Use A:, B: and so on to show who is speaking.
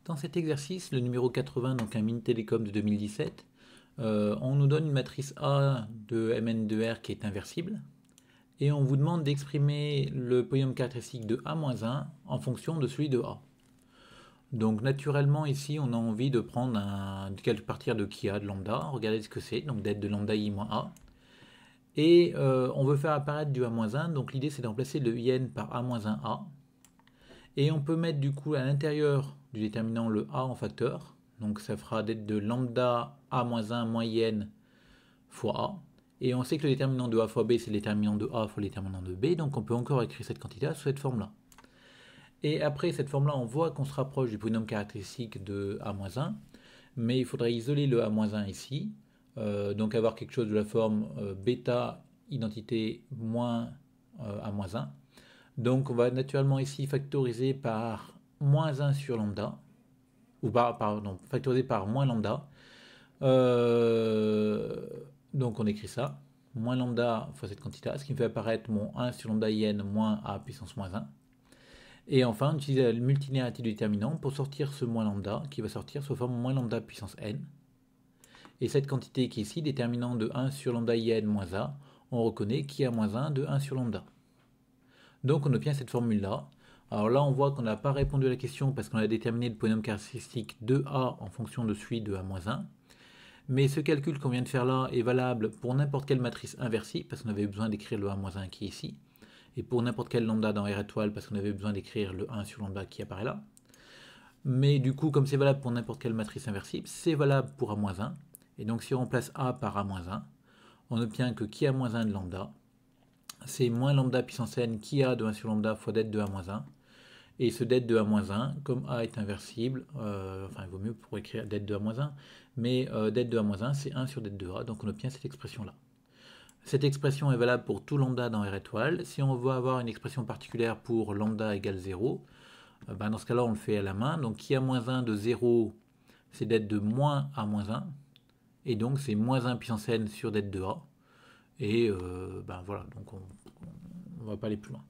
A: Dans cet exercice, le numéro 80, donc un mini télécom de 2017, on nous donne une matrice A de Mn de R qui est inversible, et on vous demande d'exprimer le polynôme caractéristique de A-1 en fonction de celui de A. Donc naturellement ici on a envie de prendre de partir de qui A de lambda, regardez ce que c'est, donc d'être de lambda i moins A. Et on veut faire apparaître du A-1, donc l'idée c'est de remplacer le in par A-1A. Et on peut mettre du coup à l'intérieur du déterminant le A en facteur. Donc ça fera d'être de lambda A-1 moins in fois A. Et on sait que le déterminant de A fois B, c'est le déterminant de A fois le déterminant de B. Donc on peut encore écrire cette quantité sous cette forme-là. Et après cette forme-là, on voit qu'on se rapproche du polynôme caractéristique de A-1. Mais il faudrait isoler le A-1 ici. Donc avoir quelque chose de la forme bêta identité moins A-1. Donc on va naturellement ici factoriser par moins 1 sur lambda, ou pardon, factoriser par moins lambda. Donc on écrit ça, moins lambda fois cette quantité, ce qui me fait apparaître mon 1 sur lambda in moins a puissance moins 1. Et enfin, on utilise la multilinéarité du déterminant pour sortir ce moins lambda, qui va sortir sous forme moins lambda puissance n. Et cette quantité qui est ici, déterminant de 1 sur lambda in moins a, on reconnaît qui a moins 1 de 1 sur lambda. Donc on obtient cette formule-là. Alors là, on voit qu'on n'a pas répondu à la question parce qu'on a déterminé le polynôme caractéristique de A en fonction de celui de A-1. Mais ce calcul qu'on vient de faire là est valable pour n'importe quelle matrice inversible, parce qu'on avait besoin d'écrire le A-1 qui est ici, et pour n'importe quel lambda dans R étoile, parce qu'on avait besoin d'écrire le 1 sur lambda qui apparaît là. Mais du coup, comme c'est valable pour n'importe quelle matrice inversible, c'est valable pour A-1. Et donc si on remplace A par A-1, on obtient que qui A-1 de lambda, c'est moins lambda puissance n qui a de 1 sur lambda fois det de A-1. Et ce det de A-1, comme A est inversible, enfin il vaut mieux pour écrire det de A-1, mais det de A-1 c'est 1 sur det de A, donc on obtient cette expression-là. Cette expression est valable pour tout lambda dans R étoile. Si on veut avoir une expression particulière pour lambda égale 0, dans ce cas-là on le fait à la main. Donc qui a moins 1 de 0, c'est det de moins A-1, et donc c'est moins 1 puissance n sur det de A. Et voilà, donc on ne va pas aller plus loin.